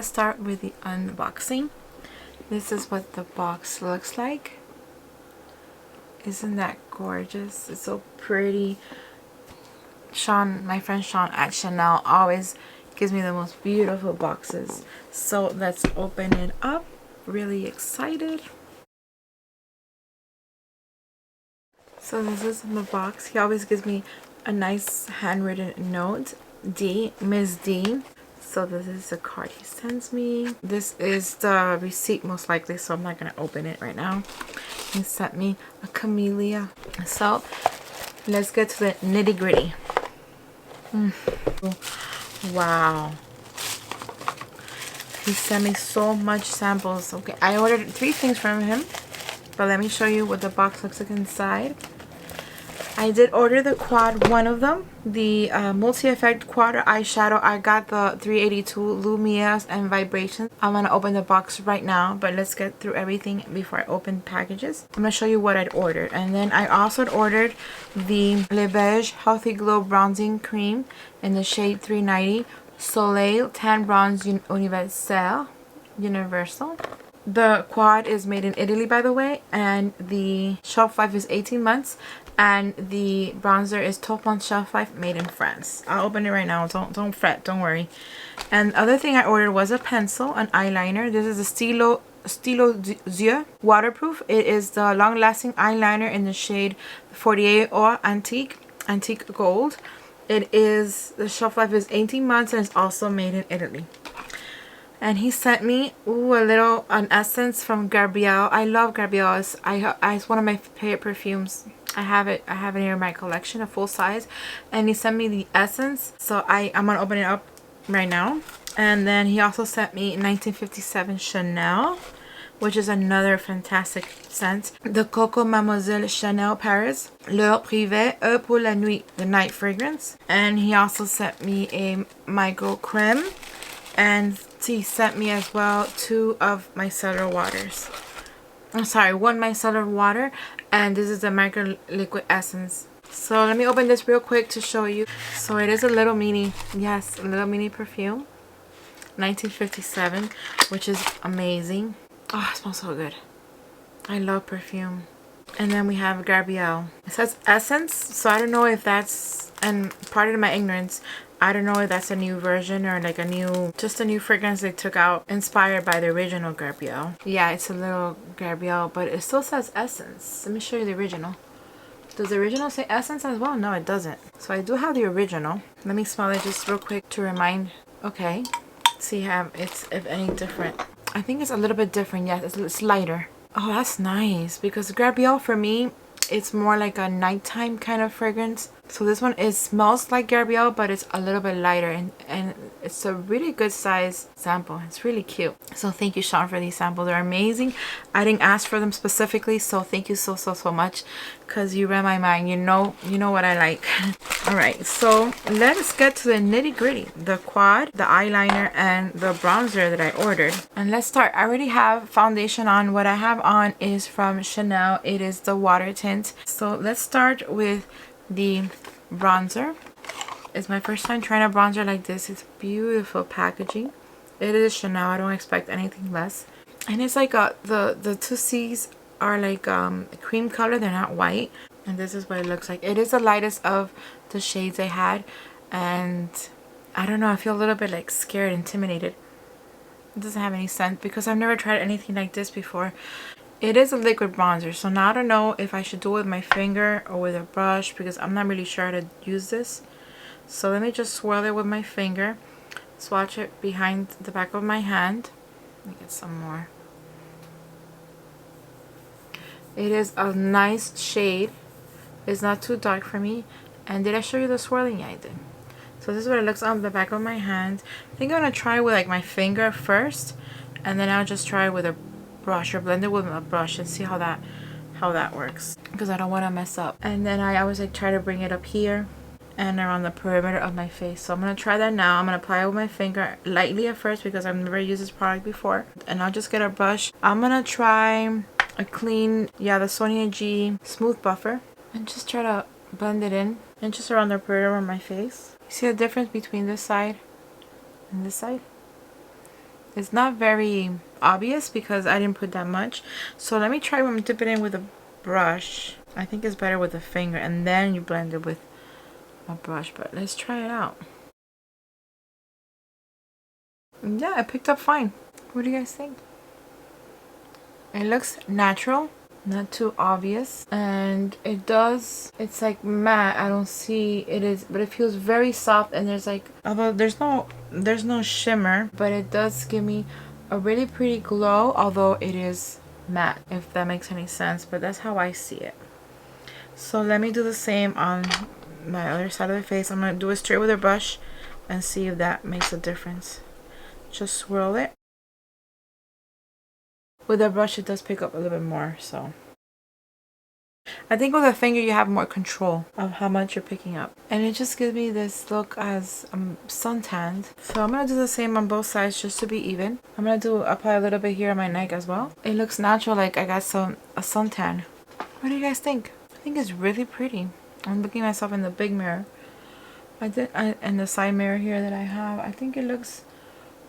let's start with the unboxing. This is what the box looks like. Isn't that gorgeous? It's so pretty. Sean, my friend Sean at Chanel, always gives me the most beautiful boxes. So let's open it up. Really excited. So this is in the box. He always gives me a nice handwritten note. D, Miss D. So this is the card he sends me. This is the receipt most likely, so I'm not going to open it right now. He sent me a camellia. So let's get to the nitty gritty. Wow. He sent me so much samples. Okay, I ordered 3 things from him, but let me show you what the box looks like inside. I did order the quad, one of them, the multi-effect quad eyeshadow. I got the 382 Lumiere and Vibrations. I'm going to open the box right now, but let's get through everything before I open packages. I'm going to show you what I'd ordered. And then I also ordered the Le Beige Healthy Glow Bronzing Cream in the shade 390 Soleil Tan Bronze Universal. The quad is made in Italy, by the way, and the shelf life is 18 months, and the bronzer is 12 months shelf life, made in France. I'll open it right now. Don't fret, don't worry. And the other thing I ordered was a pencil, an eyeliner. This is a Stylo Yeux waterproof. It is the long-lasting eyeliner in the shade 48 or Antique Gold. The shelf life is 18 months, and it's also made in Italy. And he sent me an essence from Gabrielle. I love Gabrielle. It's one of my favorite perfumes. I have it here in my collection, a full size. And he sent me the essence. So I'm gonna open it up right now. And then he also sent me 1957 Chanel, which is another fantastic scent. The Coco Mademoiselle Chanel Paris L'heure privée pour la nuit, the night fragrance. And he also sent me a Margot Creme. And he sent me as well 2 of micellar waters. I'm sorry, 1 micellar water, and this is the Margot Liquid Essence. So let me open this real quick to show you. So it is a little mini, yes, a little mini perfume. 1957, which is amazing. Oh, it smells so good. I love perfume. And then we have Gabrielle. It says Essence, so I don't know if that's, and pardon my ignorance, I don't know if that's a new version or like just a new fragrance they took out inspired by the original Gabrielle. Yeah, it's a little Gabrielle, but it still says Essence. Let me show you the original. Does the original say Essence as well? No, it doesn't. So I do have the original. Let me smell it just real quick to remind. Okay. See how it's, if any, different. I think it's a little bit different. Yes, it's lighter. Oh, that's nice, because Gabrielle for me, it's more like a nighttime kind of fragrance. So this one smells like Gabrielle, but it's a little bit lighter, and it's a really good size sample. It's really cute. So thank you, Sean, for these samples. They're amazing. I didn't ask for them specifically, so thank you so much, because you read my mind. You know what I like. All right, so let's get to the nitty gritty. The quad, the eyeliner, and the bronzer that I ordered. And let's start. I already have foundation on. What I have on is from Chanel. It is the water tint. So let's start with the bronzer. It's my first time trying a bronzer like this. It's beautiful packaging. It is Chanel. I don't expect anything less. And it's like the 2 C's are like cream color. They're not white. And this is what it looks like. It is the lightest of the shades I had, and I don't know, I feel a little bit like scared, intimidated. It doesn't have any scent because I've never tried anything like this before. It is a liquid bronzer, so now I don't know if I should do it with my finger or with a brush, because I'm not really sure how to use this. So let me just swirl it with my finger, swatch it behind the back of my hand. Let me get some more. It is a nice shade. It's not too dark for me. And did I show you the swirling? Yeah, I did. So this is what it looks on the back of my hand. I think I'm going to try with like my finger first, and then I'll just try with a brush or blend it with a brush and see how that works, because I don't want to mess up. And then I always like try to bring it up here and around the perimeter of my face. So I'm going to try that now. I'm going to apply it with my finger lightly at first because I've never used this product before. And I'll just get a brush. I'm going to try a clean, the Sonia G Smooth Buffer, and just try to blend it in and just around the perimeter of my face. See the difference between this side and this side? It's not very obvious because I didn't put that much. So let me try when dip it in with a brush. I think it's better with a finger and then you blend it with a brush, but let's try it out. Yeah, it picked up fine. What do you guys think? It looks natural, not too obvious, and it's like matte. I don't see it is, but it feels very soft, and there's like, although there's no shimmer, but it does give me a really pretty glow, although it is matte, if that makes any sense, but that's how I see it. So let me do the same on my other side of the face. I'm gonna do it straight with a brush and see if that makes a difference. Just swirl it. With a brush it does pick up a little bit more, so I think with a finger you have more control of how much you're picking up, and it just gives me this look as suntanned. So I'm gonna do the same on both sides just to be even. I'm gonna apply a little bit here on my neck as well. It looks natural, like I got a suntan. What do you guys think? I think it's really pretty. I'm looking at myself in the big mirror. And the side mirror here that I have, I think it looks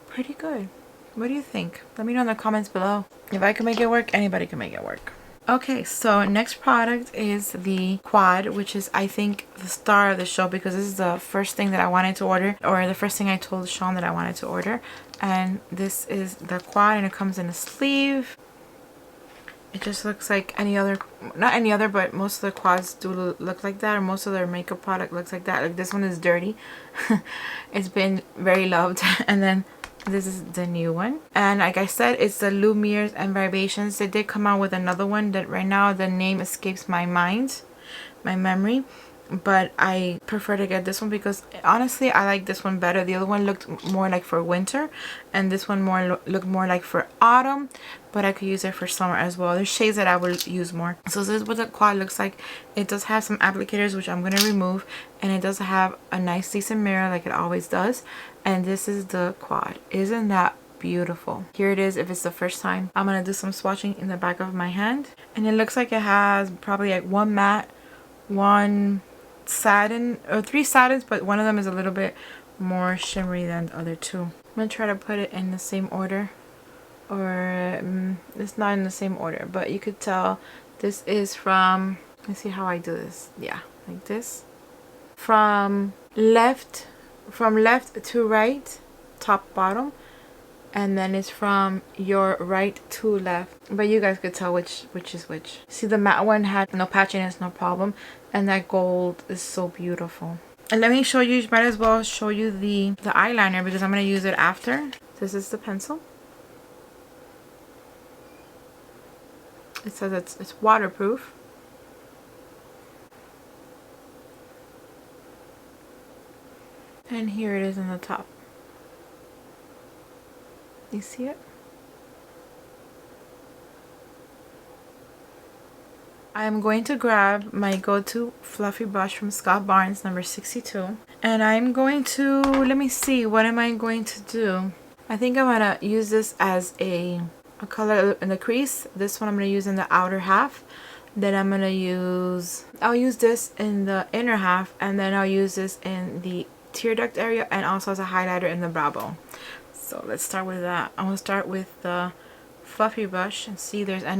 pretty good. What do you think? Let me know in the comments below. If I can make it work, anybody can make it work. Okay, so next product is the quad, which is I think the star of the show because this is the first thing that I wanted to order, or the first thing I told Sean that I wanted to order. And this is the quad, and it comes in a sleeve. It just looks like any other, not any other, but most of the quads do look like that, or most of their makeup product looks like that. Like this one is dirty. It's been very loved. And then this is the new one, and like I said, it's the Lumières and Vibrations. They did come out with another one that right now the name escapes my memory, but I prefer to get this one because honestly I like this one better. The other one looked more like for winter, and this one looked more like for autumn, but I could use it for summer as well. There's shades that I would use more. So this is what the quad looks like. It does have some applicators, which I'm going to remove, and it does have a nice decent mirror like it always does. And this is the quad. Isn't that beautiful? Here it is if it's the first time. I'm going to do some swatching in the back of my hand, and it looks like it has probably like one matte, one satin, or 3 satins, but one of them is a little bit more shimmery than the other two. I'm going to try to put it in the same order, or it's not in the same order, but you could tell this is from, let's see how I do this. Yeah, like this. From left to right, top bottom, and then it's from your right to left, but you guys could tell which is which. See, the matte one had no patchiness, no problem, and that gold is so beautiful. And let me show you, might as well show you the eyeliner because I'm going to use it after. This is the pencil. It says it's waterproof. And here it is on the top. You see it? I am going to grab my go-to fluffy brush from Scott Barnes, number 62. And I'm going to, let me see, what am I going to do? I think I'm going to use this as a color in the crease. This one I'm going to use in the outer half. Then I'm going to I'll use this in the inner half, and then I'll use this in the tear duct area and also as a highlighter in the brow bone. So let's start with that. I'm going to start with the fluffy brush and see there's a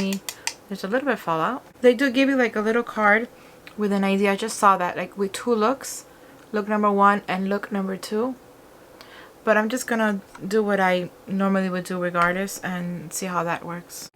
little bit of fallout. They do give you like a little card with an idea. I just saw that, like with 2 looks, look number 1 and look number 2. But I'm just gonna do what I normally would do regardless and see how that works.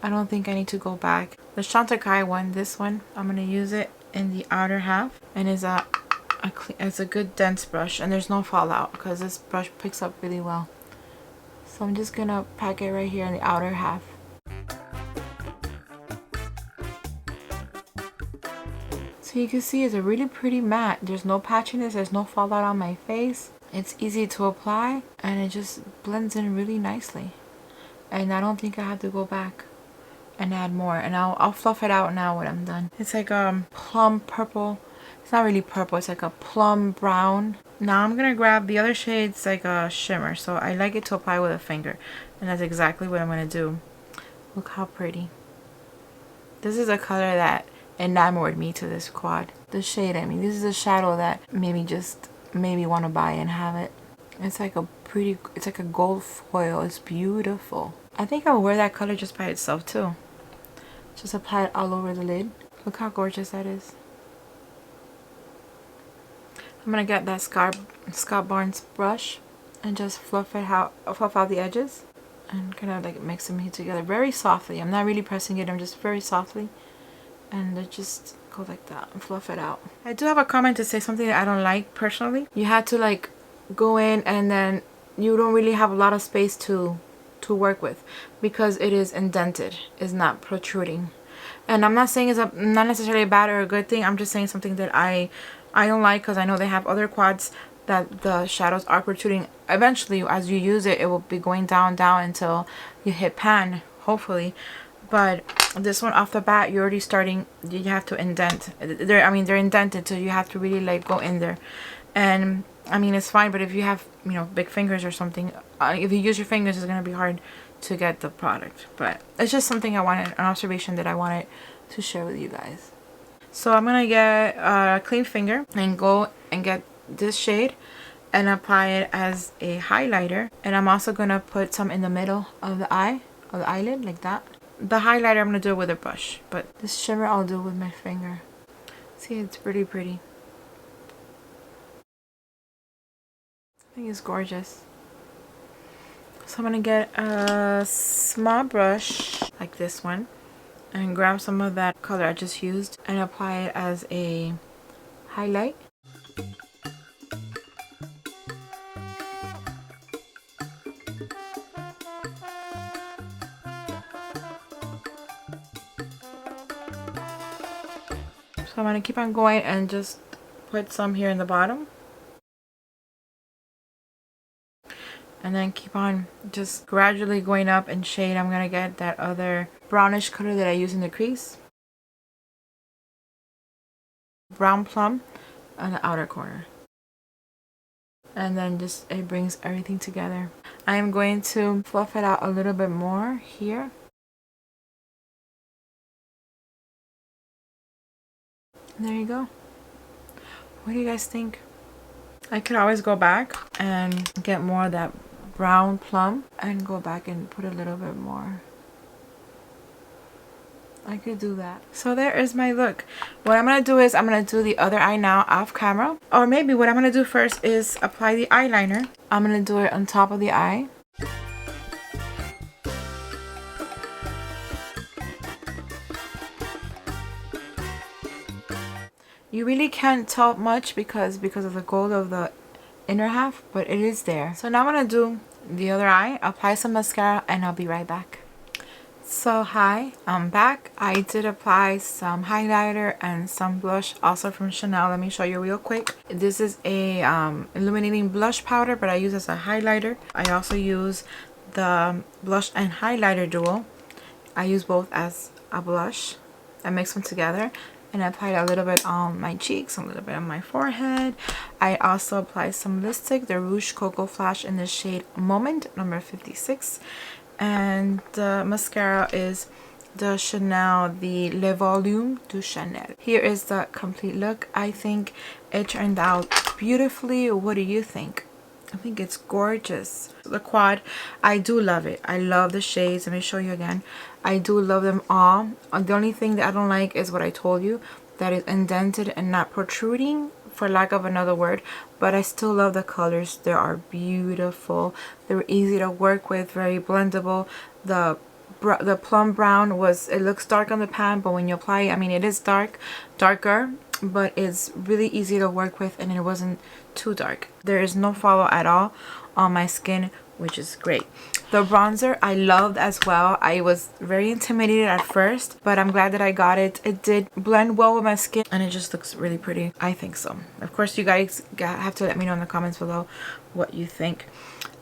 I don't think I need to go back. The Chantecaille one, this one, I'm going to use it in the outer half, and it's a good dense brush, and there's no fallout because this brush picks up really well. So I'm just going to pack it right here in the outer half. So you can see it's a really pretty matte. There's no patchiness, there's no fallout on my face. It's easy to apply, and it just blends in really nicely. And I don't think I have to go back and add more, and I'll fluff it out now when I'm done. It's like plum purple. It's not really purple, it's like a plum brown. Now I'm gonna grab the other shades, like a shimmer, so I like it to apply with a finger, and that's exactly what I'm gonna do. Look how pretty. This is a color that enamored me to this quad. The shade, I mean, this is a shadow that made me want to buy and have it. It's like a pretty, it's like a gold foil. It's beautiful. I think I'll wear that color just by itself too. Just apply it all over the lid. Look how gorgeous that is. I'm gonna get that Scott Barnes brush and just fluff out the edges and kind of like mix them together very softly. I'm not really pressing it, I'm just very softly, and just go like that and fluff it out. I do have a comment to say something that I don't like personally. You had to like go in and then you don't really have a lot of space to work with because it is indented, it's not protruding. And I'm not saying it's not necessarily a bad or a good thing. I'm just saying something that I don't like, because I know they have other quads that the shadows are protruding. Eventually, as you use it, it will be going down until you hit pan, hopefully. But this one off the bat, you're already starting, you have to indent. They're indented, so you have to really like go in there. And I mean, it's fine, but if you have, you know, big fingers or something, if you use your fingers, it's going to be hard to get the product. But it's just something I wanted, an observation that I wanted to share with you guys. So I'm going to get a clean finger and go and get this shade and apply it as a highlighter. And I'm also going to put some in the middle of the eye, of the eyelid, like that. The highlighter I'm going to do it with a brush, but this shimmer I'll do with my finger. See, it's pretty pretty. I think it's gorgeous. So I'm going to get a small brush like this one and grab some of that color I just used and apply it as a highlight. So I'm going to keep on going and just put some here in the bottom. And then keep on just gradually going up in shade. I'm going to get that other brownish color that I use in the crease. Brown plum on the outer corner. And then just, it brings everything together. I am going to fluff it out a little bit more here. And there you go. What do you guys think? I could always go back and get more of that brown plum and go back and put a little bit more. I could do that. So there is my look. What I'm going to do is I'm going to do the other eye now off camera. Or maybe what I'm going to do first is apply the eyeliner. I'm going to do it on top of the eye. You really can't tell much because of the gold of the inner half, but it is there. So now I'm going to do the other eye, apply some mascara, and I'll be right back. So hi, I'm back. I did apply some highlighter and some blush also from Chanel. Let me show you real quick. This is a illuminating blush powder, but I use as a highlighter. I also use the blush and highlighter duo. I use both as a blush. I mix them together. And I applied a little bit on my cheeks, a little bit on my forehead. I also applied some lipstick, the Rouge Coco Flash in the shade Moment, number 56. And the mascara is the Chanel, the Le Volume du Chanel. Here is the complete look. I think it turned out beautifully. What do you think? I think it's gorgeous. The quad, I do love it. I love the shades. Let me show you again. I do love them all. The only thing that I don't like is what I told you, that is indented and not protruding, for lack of another word. But I still love the colors. They are beautiful. They're easy to work with, very blendable. The plum brown was, it looks dark on the pan, but when you apply it, I mean, it is darker, but it's really easy to work with, and it wasn't too dark. There is no follow at all on my skin, which is great. The bronzer I loved as well. I was very intimidated at first, but I'm glad that I got it. It did blend well with my skin, and it just looks really pretty. I think so. Of course, you guys have to let me know in the comments below what you think.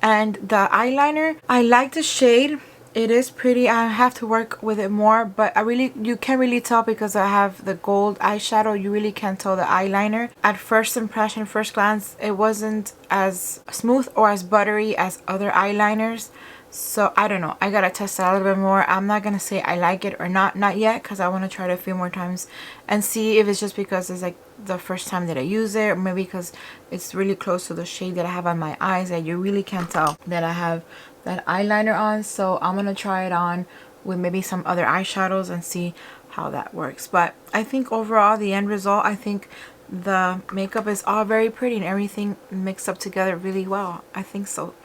And the eyeliner, I like the shade. It is pretty. I have to work with it more, but you can't really tell because I have the gold eyeshadow. You really can't tell the eyeliner. At first impression, first glance, it wasn't as smooth or as buttery as other eyeliners So I don't know, I gotta test it out a little bit more. I'm not gonna say I like it or not yet, because I want to try it a few more times and see if it's just because it's like the first time that I use it, or maybe because it's really close to the shade that I have on my eyes that you really can't tell that I have that eyeliner on. So I'm gonna try it on with maybe some other eyeshadows and see how that works. But I think overall the end result, I think the makeup is all very pretty and everything mixed up together really well. I think so.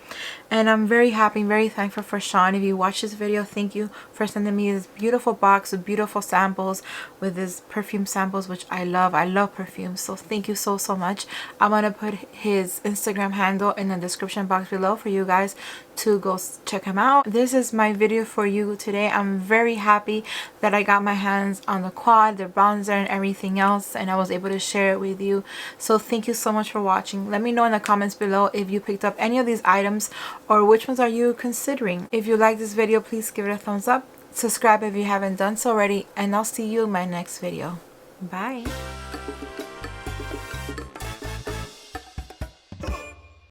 And I'm very happy and very thankful for Sean. If you watch this video, thank you for sending me this beautiful box with beautiful samples, with his perfume samples, which I love. I love perfume, so thank you so much. I'm gonna put his Instagram handle in the description box below for you guys to go check him out. This is my video for you today. I'm very happy that I got my hands on the quad, the bronzer, and everything else, and I was able to share it with you. So thank you so much for watching. Let me know in the comments below if you picked up any of these items or which ones are you considering. If you like this video, please give it a thumbs up. Subscribe if you haven't done so already, and I'll see you in my next video. Bye.